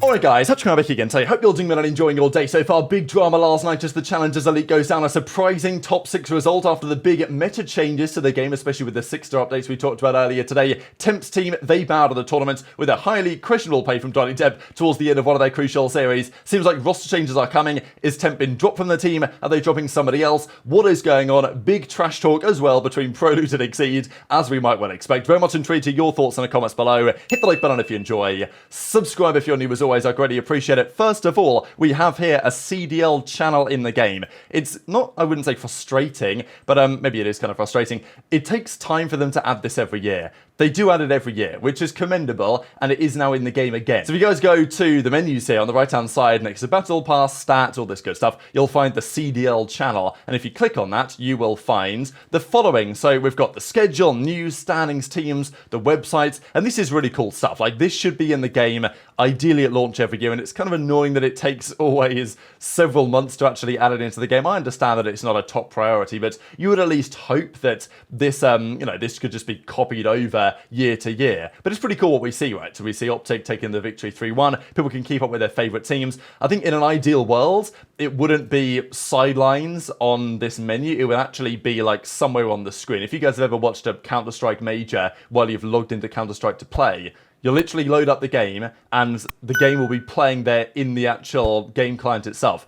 Alright guys, HyDra again today. Hope you're doing well and enjoying your day so far. Big drama last night as the Challengers Elite goes down. A surprising top 6 result after the big meta changes to the game, especially with the 6-star updates we talked about earlier today. Temp's team, they bowed at the tournament with a highly questionable play from Drazah Temp towards the end of one of their crucial series. Seems like roster changes are coming. Is Temp been dropped from the team? Are they dropping somebody else? What is going on? Big trash talk as well between Prolute and Exceed, as we might well expect. Very much intrigued to your thoughts in the comments below. Hit the like button if you enjoy. Subscribe if you're new as always. I greatly appreciate it. First of all, we have here a CDL channel in the game. It's not, I wouldn't say frustrating, but maybe it is kind of frustrating. It takes time for them to add this every year. They do add it every year, which is commendable, and it is now in the game again. So if you guys go to the menus here on the right-hand side next to Battle Pass, Stats, all this good stuff, you'll find the CDL channel. And if you click on that, you will find the following. So we've got the schedule, news, standings, teams, the websites, and this is really cool stuff. Like, this should be in the game, ideally at launch every year, and it's kind of annoying that it takes always several months to actually add it into the game. I understand that it's not a top priority, but you would at least hope that this, this could just be copied over year to year. But it's pretty cool what we see, right? So we see OpTic taking the victory 3-1. People can keep up with their favorite teams. I think in an ideal world, it wouldn't be sidelines on this menu. It would actually be like somewhere on the screen. If you guys have ever watched a Counter-Strike major while you've logged into Counter-Strike to play, you'll literally load up the game and the game will be playing there in the actual game client itself.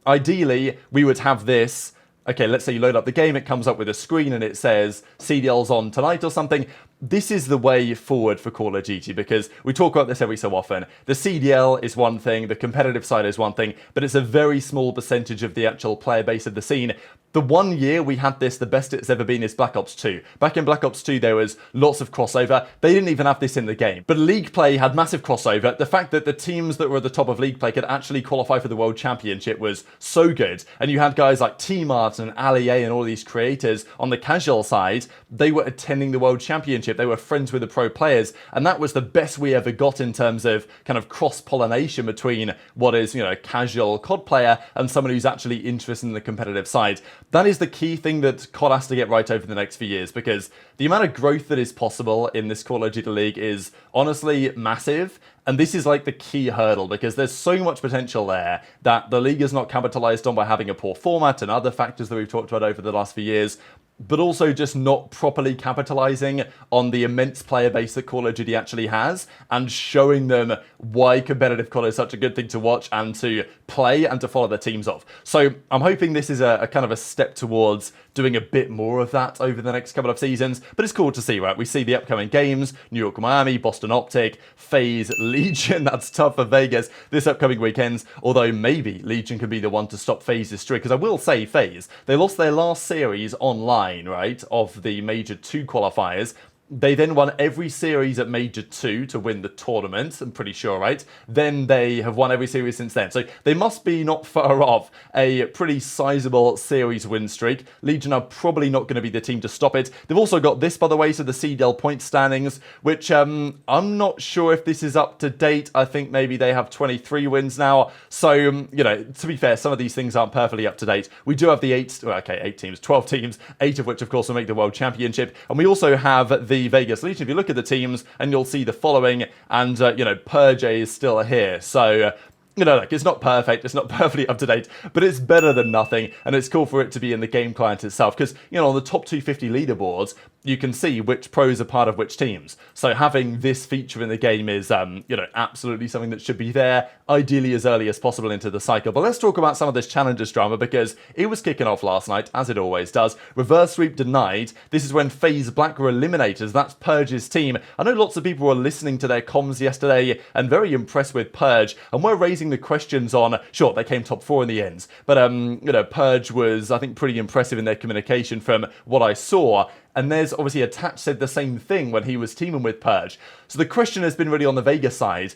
Ideally, we would have this. Okay, let's say you load up the game, it comes up with a screen and it says CDL's on tonight or something. This is the way forward for Call of Duty, because we talk about this every so often. The CDL is one thing, the competitive side is one thing, but it's a very small percentage of the actual player base of the scene. The 1 year we had this, the best it's ever been, is Black Ops 2. Back in Black Ops 2, there was lots of crossover. They didn't even have this in the game. But League Play had massive crossover. The fact that the teams that were at the top of League Play could actually qualify for the World Championship was so good. And you had guys like T-Mart and Ali A and all these creators on the casual side. They were attending the World Championship. They were friends with the pro players. And that was the best we ever got in terms of kind of cross-pollination between what is, a casual COD player and someone who's actually interested in the competitive side. That is the key thing that COD has to get right over the next few years, because the amount of growth that is possible in this Call of Duty League is honestly massive. And this is like the key hurdle, because there's so much potential there that the league is not capitalized on by having a poor format and other factors that we've talked about over the last few years, but also just not properly capitalizing on the immense player base that Call of Duty actually has and showing them why competitive COD is such a good thing to watch and to play and to follow their teams off. So I'm hoping this is a kind of a step towards doing a bit more of that over the next couple of seasons, but it's cool to see, right? We see the upcoming games, New York, Miami, Boston OpTic, FaZe, Legion. That's tough for Vegas this upcoming weekends, although maybe Legion could be the one to stop FaZe's streak, because I will say FaZe, they lost their last series online, right, of the Major 2 qualifiers. They then won every series at Major 2 to win the tournament, I'm pretty sure, right? Then they have won every series since then. So they must be not far off a pretty sizable series win streak. Legion are probably not going to be the team to stop it. They've also got this, by the way, so the CDL point standings, which I'm not sure if this is up to date. I think maybe they have 23 wins now. So, to be fair, some of these things aren't perfectly up to date. We do have the 8 teams, 12 teams, 8 of which, of course, will make the World Championship. And we also have the Vegas Legion. If you look at the teams, and you'll see the following, and Purge is still here. So look, it's not perfect, it's not perfectly up to date, but it's better than nothing, and it's cool for it to be in the game client itself, because, on the top 250 leaderboards, you can see which pros are part of which teams. So having this feature in the game is, absolutely something that should be there, ideally as early as possible into the cycle. But let's talk about some of this Challengers drama, because it was kicking off last night, as it always does. Reverse sweep denied. This is when FaZe Black were eliminated. That's Purge's team. I know lots of people were listening to their comms yesterday and very impressed with Purge, and we're raising the questions on, sure, they came top 4 in the end, but Purge was, I think, pretty impressive in their communication from what I saw. And there's obviously Attach said the same thing when he was teaming with Purge. So the question has been really on the Vegas side.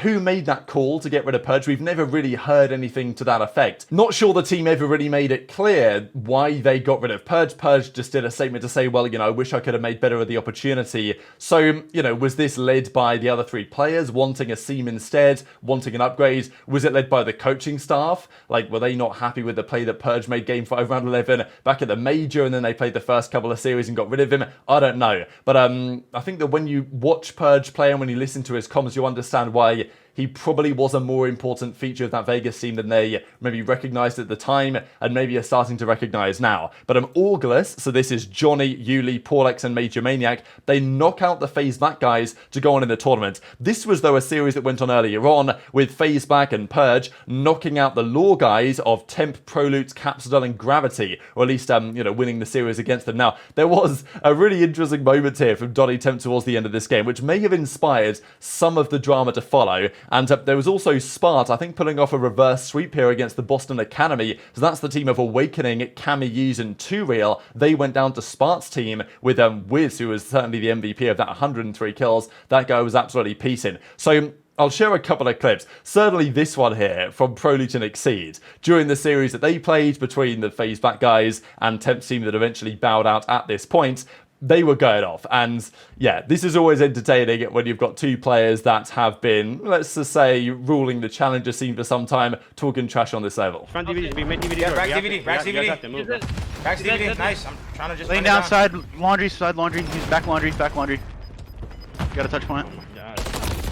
Who made that call to get rid of Purge? We've never really heard anything to that effect. Not sure the team ever really made it clear why they got rid of Purge. Purge just did a statement to say, well, I wish I could have made better of the opportunity. So, was this led by the other 3 players wanting a seam instead, wanting an upgrade? Was it led by the coaching staff? Like, were they not happy with the play that Purge made Game 5 round 11 back at the Major, and then they played the first couple of series and got rid of him? I don't know. But I think that when you watch Purge play and when you listen to his comms, you understand why he probably was a more important feature of that Vegas team than they maybe recognized at the time and maybe are starting to recognize now. But August, so this is Johnny, Yuli, Paulx, and Major Maniac, they knock out the FaZe back guys to go on in the tournament. This was, though, a series that went on earlier on with FaZe back and Purge knocking out the Law guys of Temp, Prolute, Capsidel, and Gravity, or at least, winning the series against them. Now, there was a really interesting moment here from Donny Temp towards the end of this game, which may have inspired some of the drama to follow. And there was also Spart, I think, pulling off a reverse sweep here against the Boston Academy. So that's the team of Awakening, Cammy, Yuz, and 2ReeaL. They went down to Spart's team with Wiz, who was certainly the MVP of that 103 kills. That guy was absolutely piecing. So I'll share a couple of clips. Certainly this one here from Prolute and Exceed during the series that they played between the FaZe back guys and Temp team that eventually bowed out at this point. They were going off, and yeah, this is always entertaining when you've got two players that have been, let's just say, ruling the challenger scene for some time, talking trash on this level. Front DVD, we made DVD. Yeah, back DVD, back DVD. Back DVD, nice. I'm trying to just laying down side laundry. He's back laundry. You got a touch point.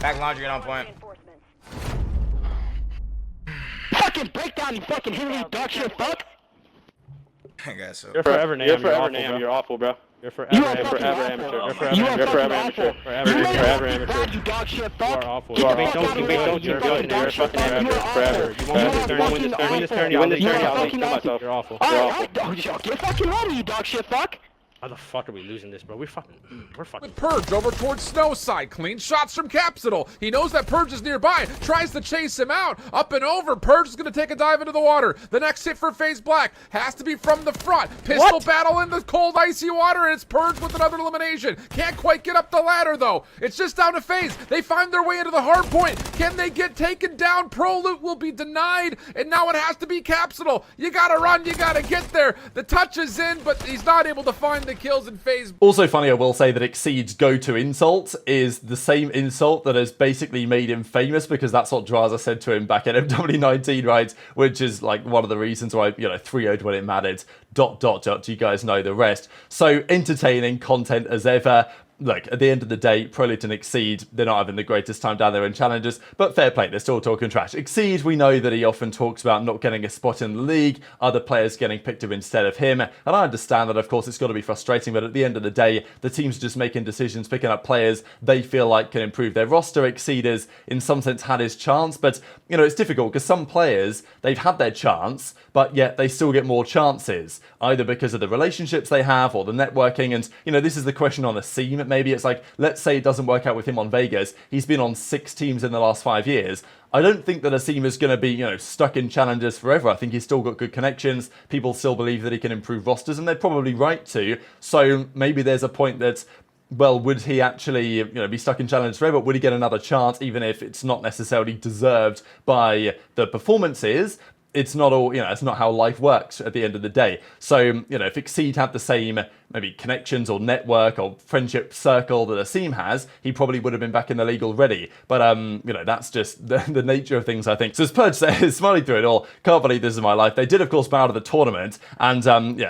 Back laundry on point. Fucking breakdown, you fucking Henry dog shit fuck. I guess so. You're forever Nam. You're awful, bro. You're forever amateur. You're forever amateur. Forever amateur. You dog shit fuck. You are awful. You're fucking amateur. Forever. You win this turn. You win this turn. You're awful. Alright, get fucking ready, you dog shit fuck. How the fuck are we losing this, bro? We're fucking. With Purge over towards Snowside. Clean shots from Capsidel. He knows that Purge is nearby. Tries to chase him out. Up and over. Purge is going to take a dive into the water. The next hit for FaZe Black has to be from the front. Pistol battle in the cold, icy water, and it's Purge with another elimination. Can't quite get up the ladder, though. It's just down to FaZe. They find their way into the hard point. Can they get taken down? Prolute will be denied, and now it has to be Capsidel. You got to run. You got to get there. The touch is in, but he's not able to find the kills in FaZe. Also funny, I will say that Exceed's go-to insult is the same insult that has basically made him famous, because that's what Drazah said to him back at MW19, right? Which is like one of the reasons why, 3-0'd when it mattered. ... You guys know the rest. So entertaining content as ever. Look, at the end of the day, Prolute and Exceed, they're not having the greatest time down there in challenges, but fair play, they're still talking trash. Exceed, we know that he often talks about not getting a spot in the league, other players getting picked up instead of him, and I understand that, of course, it's got to be frustrating, but at the end of the day, the team's just making decisions, picking up players they feel like can improve their roster. Exceed has, in some sense, had his chance, but, it's difficult, because some players, they've had their chance, but yet they still get more chances, either because of the relationships they have, or the networking, and, this is the question on a seam. Maybe it's like, let's say it doesn't work out with him on Vegas. He's been on 6 teams in the last 5 years. I don't think that Asim is going to be, stuck in challenges forever. I think he's still got good connections. People still believe that he can improve rosters, and they're probably right to. So maybe there's a point that, well, would he actually, be stuck in challenges forever? Would he get another chance, even if it's not necessarily deserved by the performances? It's not all, it's not how life works at the end of the day. So, if Exceed had the same maybe connections or network or friendship circle that Asim has, he probably would have been back in the league already. But, that's just the nature of things, I think. So as Purge says, smiling through it all, can't believe this is my life. They did, of course, bow out of the tournament. And,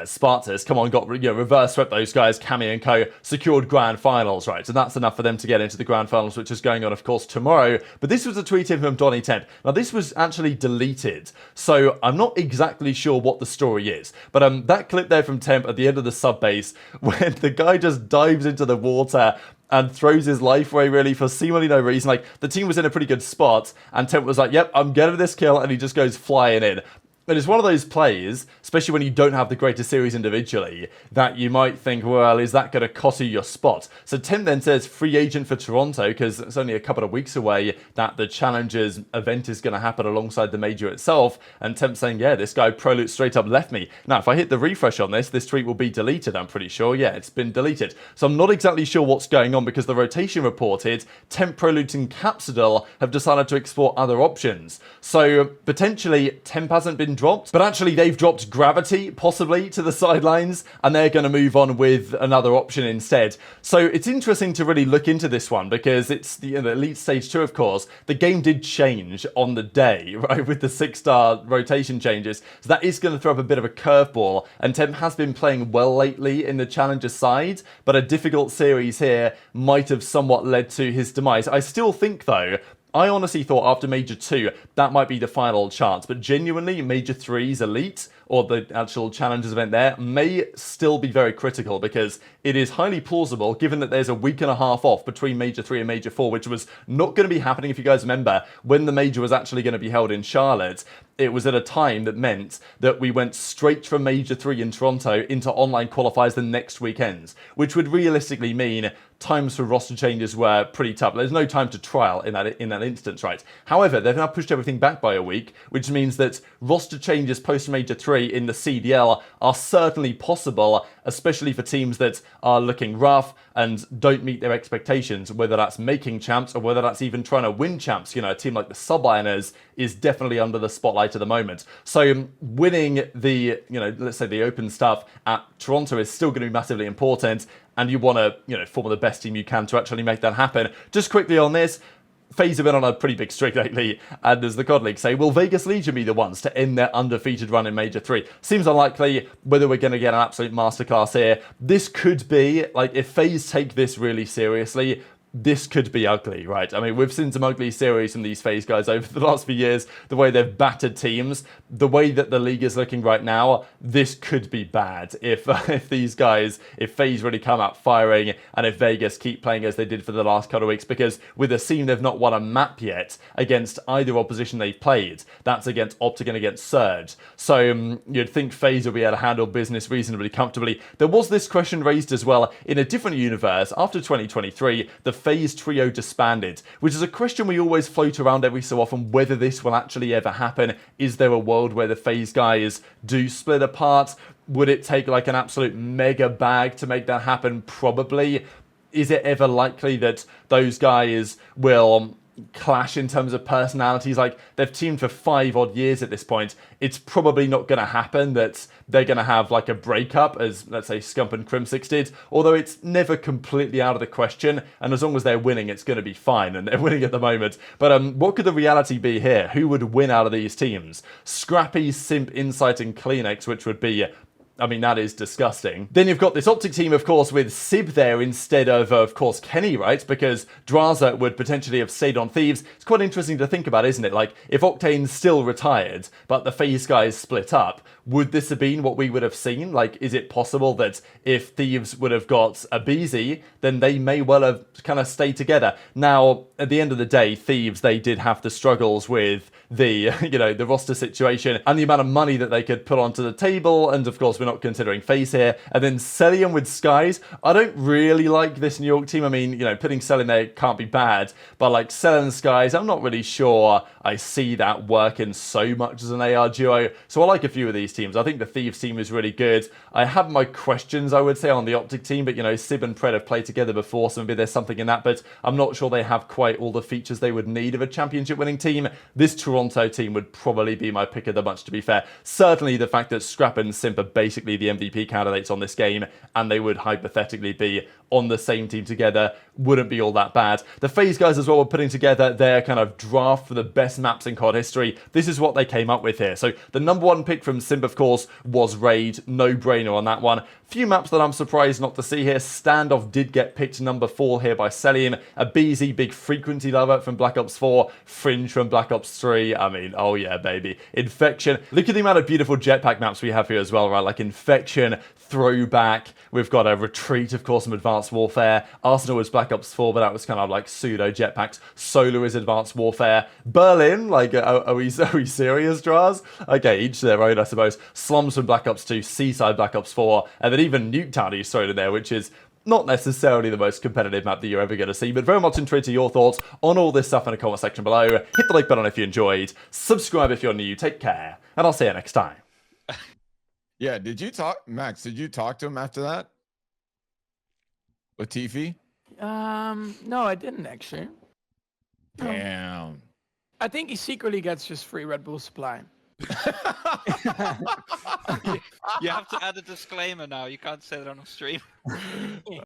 Spartus, come on, got, reverse swept those guys, Cammy and co, secured grand finals, right? So that's enough for them to get into the grand finals, which is going on, of course, tomorrow. But this was a tweet in from Donny Temp. Now, this was actually deleted. So I'm not exactly sure what the story is. But that clip there from Temp at the end of the sub base, when the guy just dives into the water and throws his life away, really, for seemingly no reason. Like, the team was in a pretty good spot, and Temp was like, yep, I'm getting this kill, and he just goes flying in. And it's one of those plays, especially when you don't have the greatest series individually, that you might think, well, is that going to cost you your spot? So Tim then says free agent for Toronto, because it's only a couple of weeks away that the Challengers event is going to happen alongside the major itself. And Tim saying, yeah, this guy Prolute straight up left me. Now, if I hit the refresh on this tweet will be deleted, I'm pretty sure. Yeah, it's been deleted. So I'm not exactly sure what's going on, because the rotation reported Temp, Prolute and Capsidel have decided to explore other options. So potentially Temp hasn't been dropped, but actually they've dropped Gravity possibly to the sidelines, and they're going to move on with another option instead. So it's interesting to really look into this one, because it's the Elite Stage 2, of course. The game did change on the day, right, with the 6-star rotation changes, so that is going to throw up a bit of a curveball, and Temp has been playing well lately in the Challenger side, but a difficult series here might have somewhat led to his demise. I still think, though, I honestly thought after Major 2, that might be the final chance. But genuinely, Major 3's Elite, or the actual Challengers event there, may still be very critical because it is highly plausible, given that there's a week and a half off between Major 3 and Major 4, which was not going to be happening, if you guys remember, when the Major was actually going to be held in Charlotte. It was at a time that meant that we went straight from Major 3 in Toronto into online qualifiers the next weekend, which would realistically mean times for roster changes were pretty tough. There's no time to trial in that instance, right? However, they've now pushed everything back by a week, which means that roster changes post Major 3 in the CDL are certainly possible, especially for teams that are looking rough and don't meet their expectations, whether that's making champs or whether that's even trying to win champs. You know, a team like the Subliners is definitely under the spotlight at the moment. So winning the, you know, let's say the open stuff at Toronto is still going to be massively important, and you want to, you know, form the best team you can to actually make that happen. Just quickly on this, FaZe have been on a pretty big streak lately, and as the COD League say, will Vegas Legion be the ones to end their undefeated run in Major 3? Seems unlikely. Whether we're going to get an absolute masterclass here, this could be, like, if FaZe take this really seriously, this could be ugly, right? I mean, we've seen some ugly series from these FaZe guys over the last few years, the way they've battered teams, the way that the league is looking right now, this could be bad if these guys, if FaZe really come out firing, and if Vegas keep playing as they did for the last couple of weeks, because with a team they've not won a map yet against either opposition they've played, that's against OpTic and against Surge. So you'd think FaZe will be able to handle business reasonably comfortably. There was this question raised as well in a different universe after 2023, the FaZe trio disbanded, which is a question we always float around every so often, whether this will actually ever happen. Is there a world where the FaZe guys do split apart? Would it take like an absolute mega bag to make that happen? Probably. Is it ever likely that those guys will clash in terms of personalities? Like, they've teamed for 5 odd years at this point. It's probably not going to happen that they're going to have like a breakup, as let's say Scump and Crim6 did, although it's never completely out of the question, and as long as they're winning, it's going to be fine, and they're winning at the moment. But what could the reality be here? Who would win out of these teams? Scrappy, Simp, Insight, and CleanX, which would be, I mean, that is disgusting. Then you've got this OpTic team, of course, with Sib there instead of course, Kenny, right? Because Drazah would potentially have stayed on Thieves. It's quite interesting to think about, isn't it? Like, if Octane's still retired, but the FaZe guys split up, would this have been what we would have seen? Like, is it possible that if Thieves would have got aBeZy, then they may well have kind of stayed together? Now, at the end of the day, Thieves, they did have the struggles with the, you know, the roster situation and the amount of money that they could put onto the table, and of course, we're not considering FaZe here. And then Cellium with Skyz. I don't really like this New York team. I mean, you know, putting Cell in there can't be bad, but like Cell and Skyz, I'm not really sure I see that working so much as an AR duo. So I like a few of these teams. I think the Thieves team is really good. I have my questions, I would say, on the OpTic team, but you know, Sib and Pred have played together before, so maybe there's something in that, but I'm not sure they have quite all the features they would need of a championship winning team. This Toronto team would probably be my pick of the bunch, to be fair. Certainly the fact that Scrap and Simp are basically the MVP candidates on this game, and they would hypothetically be on the same team together, wouldn't be all that bad. The FaZe guys as well were putting together their kind of draft for the best maps in COD history. This is what they came up with here. So the number 1 pick from Simp, of course, was Raid. No-brainer on that one. Few maps that I'm surprised not to see here. Standoff did get picked number 4 here by Cellium. aBeZy, big frequency lover from Black Ops 4. Fringe from Black Ops 3. I mean, oh yeah, baby. Infection. Look at the amount of beautiful jetpack maps we have here as well, right? Like Infection, Throwback. We've got a Retreat, of course, from Advanced Warfare. Arsenal was Black Ops 4, but that was kind of like pseudo jetpacks. Solar is Advanced Warfare. Berlin, like, are we serious, Draz? Okay, each their own, I suppose. Slums from Black Ops 2, Seaside Black Ops 4, and then even Nuketown is thrown in there, which is not necessarily the most competitive map that you're ever going to see, but very much intrigued to your thoughts on all this stuff in the comment section below. Hit the like button if you enjoyed. Subscribe if you're new. Take care, and I'll see you next time. Yeah, did you talk, Max? Did you talk to him after that? Latifi? No, I didn't actually. Damn. I think he secretly gets just free Red Bull supply. You have to add a disclaimer now. You can't say that on a stream.